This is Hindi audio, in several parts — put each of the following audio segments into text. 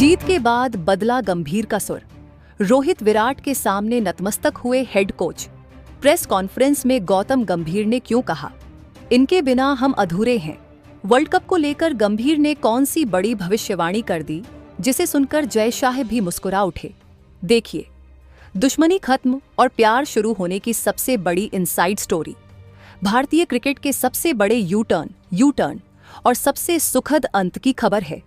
जीत के बाद बदला गंभीर का सुर। रोहित विराट के सामने नतमस्तक हुए हेड कोच। प्रेस कॉन्फ्रेंस में गौतम गंभीर ने क्यों कहा, इनके बिना हम अधूरे हैं। वर्ल्ड कप को लेकर गंभीर ने कौन सी बड़ी भविष्यवाणी कर दी, जिसे सुनकर जय शाह भी मुस्कुरा उठे। देखिए, दुश्मनी खत्म और प्यार शुरू होने की सबसे बड़ी इनसाइड स्टोरी। भारतीय क्रिकेट के सबसे बड़े यू टर्न और सबसे सुखद अंत की खबर है।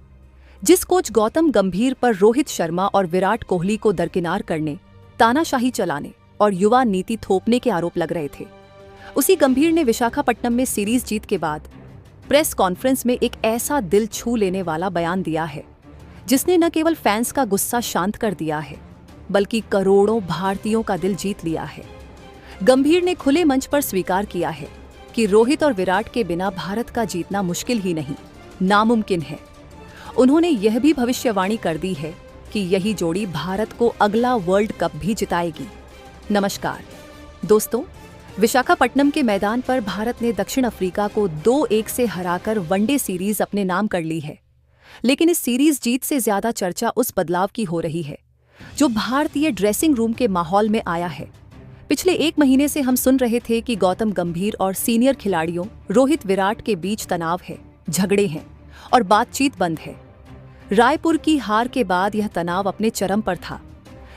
जिस कोच गौतम गंभीर पर रोहित शर्मा और विराट कोहली को दरकिनार करने, तानाशाही चलाने और युवा नीति थोपने के आरोप लग रहे थे, उसी गंभीर ने विशाखापट्टनम में सीरीज जीत के बाद प्रेस कॉन्फ्रेंस में एक ऐसा दिल छू लेने वाला बयान दिया है, जिसने न केवल फैंस का गुस्सा शांत कर दिया है, बल्कि करोड़ों भारतीयों का दिल जीत लिया है। गंभीर ने खुले मंच पर स्वीकार किया है कि रोहित और विराट के बिना भारत का जीतना मुश्किल ही नहीं, नामुमकिन है। उन्होंने यह भी भविष्यवाणी कर दी है कि यही जोड़ी भारत को अगला वर्ल्ड कप भी जिताएगी। नमस्कार दोस्तों, विशाखापट्टनम के मैदान पर भारत ने दक्षिण अफ्रीका को 2-1 से हराकर वनडे सीरीज अपने नाम कर ली है। लेकिन इस सीरीज जीत से ज्यादा चर्चा उस बदलाव की हो रही है जो भारतीय ड्रेसिंग रूम के माहौल में आया है। पिछले 1 महीने से हम सुन रहे थे कि गौतम गंभीर और सीनियर खिलाड़ियों रोहित विराट के बीच तनाव है, झगड़े हैं और बातचीत बंद है। रायपुर की हार के बाद यह तनाव अपने चरम पर था,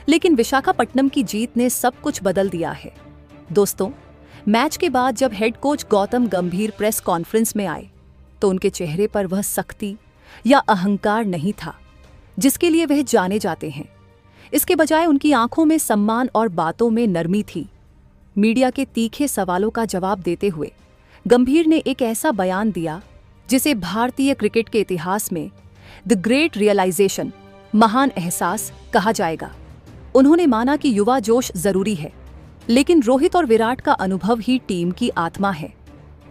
लेकिन विशाखापट्टनम की जीत ने सब कुछ बदल दिया है। दोस्तों, मैच के बाद जब हेड कोच गौतम गंभीर प्रेस कॉन्फ्रेंस में आए, तो उनके चेहरे पर वह सख्ती या अहंकार नहीं था जिसके लिए वह जाने जाते हैं। इसके बजाय उनकी आंखों में सम्मान और बातों में नरमी थी। मीडिया के तीखे सवालों का जवाब देते हुए गंभीर ने एक ऐसा बयान दिया जिसे भारतीय क्रिकेट के इतिहास में द ग्रेट रियलाइजेशन, महान एहसास कहा जाएगा। उन्होंने माना कि युवा जोश जरूरी है, लेकिन रोहित और विराट का अनुभव ही टीम की आत्मा है।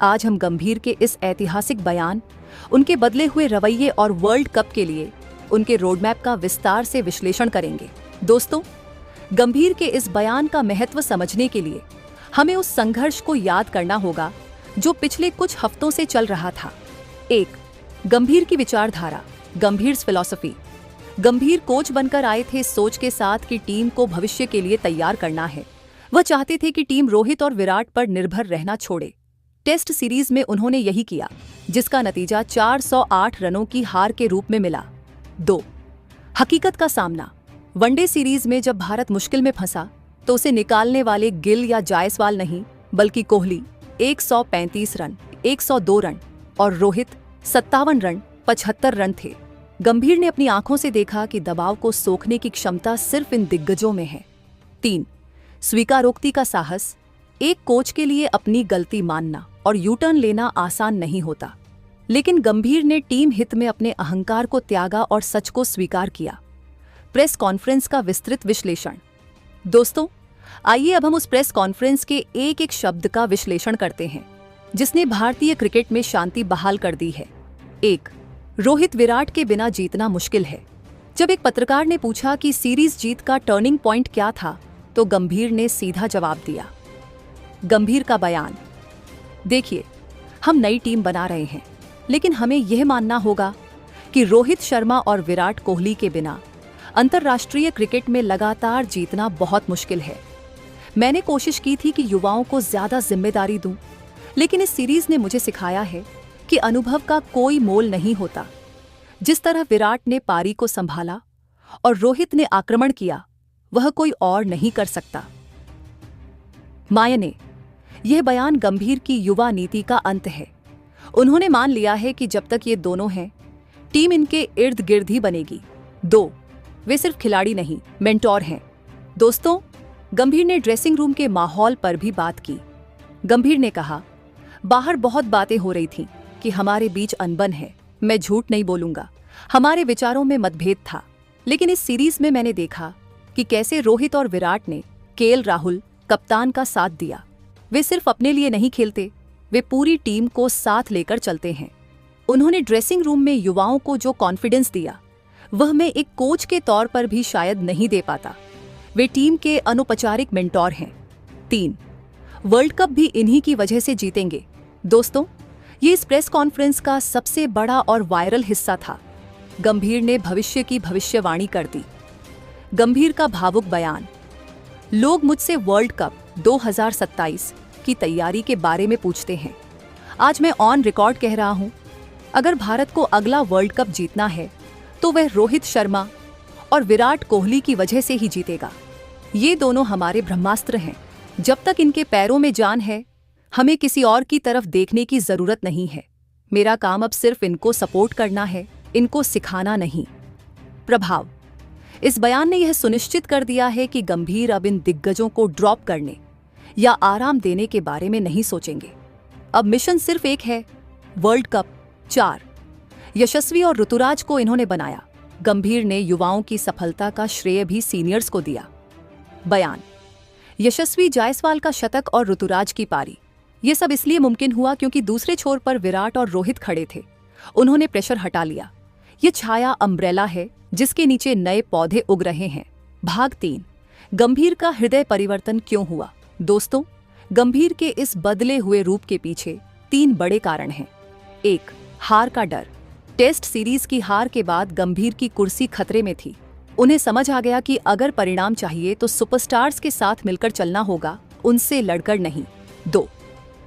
आज हम गंभीर के इस ऐतिहासिक बयान, उनके बदले हुए रवैये और वर्ल्ड कप के लिए उनके रोडमैप का विस्तार से विश्लेषण करेंगे। दोस्तों, गंभीर के इस बयान का महत्व समझने के लिए हमें उस संघर्ष को याद करना होगा जो पिछले कुछ हफ्तों से चल रहा था। 1. गंभीर की विचारधारा, गंभीर्स फिलॉसफी। गंभीर कोच बनकर आए थे सोच के साथ कि टीम को भविष्य के लिए तैयार करना है। वह चाहते थे कि टीम रोहित और विराट पर निर्भर रहना छोड़े। टेस्ट सीरीज में उन्होंने यही किया, जिसका नतीजा 408 रनों की हार के रूप में मिला। 2. हकीकत का सामना। वनडे सीरीज में जब भारत मुश्किल में फंसा, तो उसे निकालने वाले गिल या जायसवाल नहीं, बल्कि कोहली 135 रन, 102 रन और रोहित 57 रन, 75 रन थे। गंभीर ने अपनी आंखों से देखा कि दबाव को सोखने की क्षमता सिर्फ इन दिग्गजों में है। 3. स्वीकारोक्ति का साहस। एक कोच के लिए अपनी गलती मानना और यू टर्न लेना आसान नहीं होता, लेकिन गंभीर ने टीम हित में अपने अहंकार को त्यागा और सच को स्वीकार किया। प्रेस कॉन्फ्रेंस का विस्तृत विश्लेषण। दोस्तों, आइए अब हम उस प्रेस कॉन्फ्रेंस के एक एक शब्द का विश्लेषण करते हैं जिसने भारतीय क्रिकेट में शांति बहाल कर दी है। 1. रोहित विराट के बिना जीतना मुश्किल है। जब एक पत्रकार ने पूछा कि सीरीज जीत का टर्निंग पॉइंट क्या था, तो गंभीर ने सीधा जवाब दिया। गंभीर का बयान। देखिए, हम नई टीम बना रहे हैं, लेकिन हमें यह मानना होगा कि रोहित शर्मा और विराट कोहली के बिना अंतर्राष्ट्रीय क्रिकेट में लगातार जीतना बहुत मुश्किल है। मैंने कोशिश की थी कि युवाओं को ज्यादा जिम्मेदारी दूं, लेकिन इस सीरीज ने मुझे सिखाया है कि अनुभव का कोई मोल नहीं होता। जिस तरह विराट ने पारी को संभाला और रोहित ने आक्रमण किया, वह कोई और नहीं कर सकता। मायने, यह बयान गंभीर की युवा नीति का अंत है। उन्होंने मान लिया है कि जब तक ये दोनों हैं, टीम इनके इर्द गिर्द ही बनेगी। 2. वे सिर्फ खिलाड़ी नहीं, मेंटोर हैं। दोस्तों, गंभीर ने ड्रेसिंग रूम के माहौल पर भी बात की। गंभीर ने कहा, बाहर बहुत बातें हो रही थीं कि हमारे बीच अनबन है। मैं झूठ नहीं बोलूंगा, हमारे विचारों में मतभेद था, लेकिन इस सीरीज में मैंने देखा कि कैसे रोहित और विराट ने केएल राहुल, कप्तान का साथ दिया। वे सिर्फ अपने लिए नहीं खेलते, वे पूरी टीम को साथ लेकर चलते हैं। उन्होंने ड्रेसिंग रूम में युवाओं को जो कॉन्फिडेंस दिया, वह मैं एक कोच के तौर पर भी शायद नहीं दे पाता। वे टीम के अनौपचारिक मेंटोर हैं। 3. वर्ल्ड कप भी इन्हीं की वजह से जीतेंगे। दोस्तों, ये इस प्रेस कॉन्फ्रेंस का सबसे बड़ा और वायरल हिस्सा था। गंभीर ने भविष्य की भविष्यवाणी कर दी। गंभीर का भावुक बयान। लोग मुझसे वर्ल्ड कप 2027 की तैयारी के बारे में पूछते हैं। आज मैं ऑन रिकॉर्ड कह रहा हूं, अगर भारत को अगला वर्ल्ड कप जीतना है तो वह रोहित शर्मा और विराट कोहली की वजह से ही जीतेगा। ये दोनों हमारे ब्रह्मास्त्र हैं। जब तक इनके पैरों में जान है, हमें किसी और की तरफ देखने की जरूरत नहीं है। मेरा काम अब सिर्फ इनको सपोर्ट करना है, इनको सिखाना नहीं। प्रभाव। इस बयान ने यह सुनिश्चित कर दिया है कि गंभीर अब इन दिग्गजों को ड्रॉप करने या आराम देने के बारे में नहीं सोचेंगे। अब मिशन सिर्फ एक है, वर्ल्ड कप। 4 यशस्वी और ऋतुराज को इन्होंने बनाया। गंभीर ने युवाओं की सफलता का श्रेय भी सीनियर्स को दिया। बयान। यशस्वी जायसवाल का शतक और ऋतुराज की पारी, ये सब इसलिए मुमकिन हुआ क्योंकि दूसरे छोर पर विराट और रोहित खड़े थे। उन्होंने प्रेशर हटा लिया। ये छाया अम्ब्रेला है जिसके नीचे नए पौधे उग रहे हैं। भाग 3। गंभीर का हृदय परिवर्तन क्यों हुआ? दोस्तों, गंभीर के इस बदले हुए रूप के पीछे 3 बड़े कारण हैं। 1. हार का डर। टेस्ट सीरीज की हार के बाद गंभीर की कुर्सी खतरे में थी। उन्हें समझ आ गया कि अगर परिणाम चाहिए तो सुपरस्टार्स के साथ मिलकर चलना होगा, उनसे लड़कर नहीं। 2.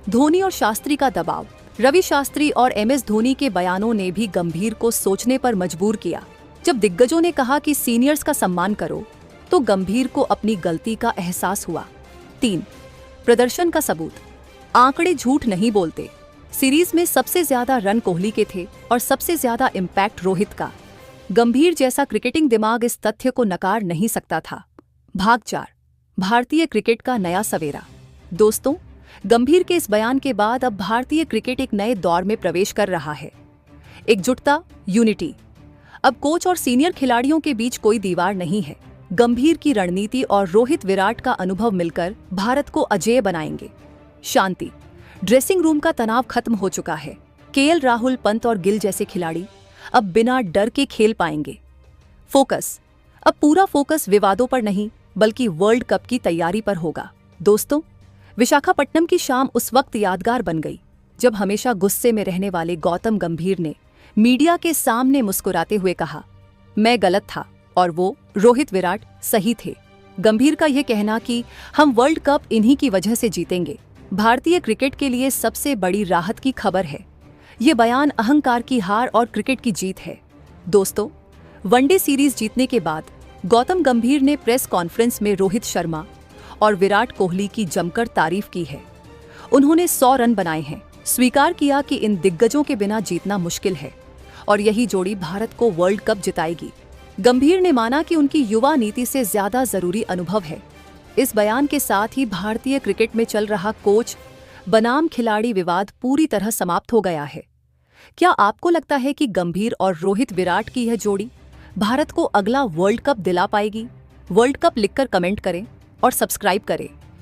धोनी और शास्त्री का दबाव। रवि शास्त्री और MS धोनी के बयानों ने भी गंभीर को सोचने पर मजबूर किया। जब दिग्गजों ने कहा कि सीनियर्स का सम्मान करो, तो गंभीर को अपनी गलती का एहसास हुआ। 3. प्रदर्शन का सबूत। आंकड़े झूठ नहीं बोलते। सीरीज में सबसे ज्यादा रन कोहली के थे और सबसे ज्यादा इम्पैक्ट रोहित का। गंभीर जैसा क्रिकेटिंग दिमाग इस तथ्य को नकार नहीं सकता था। भाग 4। भारतीय क्रिकेट का नया सवेरा। दोस्तों, गंभीर के इस बयान के बाद अब भारतीय क्रिकेट एक नए दौर में प्रवेश कर रहा है। एकजुटता, यूनिटी। अब कोच और सीनियर खिलाड़ियों के बीच कोई दीवार नहीं है। गंभीर की रणनीति और रोहित विराट का अनुभव मिलकर भारत को अजेय बनाएंगे। शांति। ड्रेसिंग रूम का तनाव खत्म हो चुका है। KL राहुल, पंत और गिल जैसे खिलाड़ी अब बिना डर के खेल पाएंगे। फोकस। अब पूरा फोकस विवादों पर नहीं बल्कि वर्ल्ड कप की तैयारी पर होगा। दोस्तों, विशाखापट्टनम की शाम उस वक्त यादगार बन गई जब हमेशा गुस्से में रहने वाले गौतम गंभीर ने मीडिया के सामने मुस्कुराते हुए कहा, मैं गलत था और वो रोहित विराट सही थे। गंभीर का यह कहना कि हम वर्ल्ड कप इन्हीं की वजह से जीतेंगे, भारतीय क्रिकेट के लिए सबसे बड़ी राहत की खबर है। ये बयान अहंकार की हार और क्रिकेट की जीत है। दोस्तों, वनडे सीरीज जीतने के बाद गौतम गंभीर ने प्रेस कॉन्फ्रेंस में रोहित शर्मा और विराट कोहली की जमकर तारीफ की है। उन्होंने 100 रन बनाए हैं, स्वीकार किया कि इन दिग्गजों के बिना जीतना मुश्किल है और यही जोड़ी भारत को वर्ल्ड कप जिताएगी। गंभीर ने माना कि उनकी युवा नीति से ज्यादा जरूरी अनुभव है। इस बयान के साथ ही भारतीय क्रिकेट में चल रहा कोच बनाम खिलाड़ी विवाद पूरी तरह समाप्त हो गया है। क्या आपको लगता है कि गंभीर और रोहित विराट की यह जोड़ी भारत को अगला वर्ल्ड कप दिला पाएगी? वर्ल्ड कप लिखकर कमेंट करें और सब्सक्राइब करें।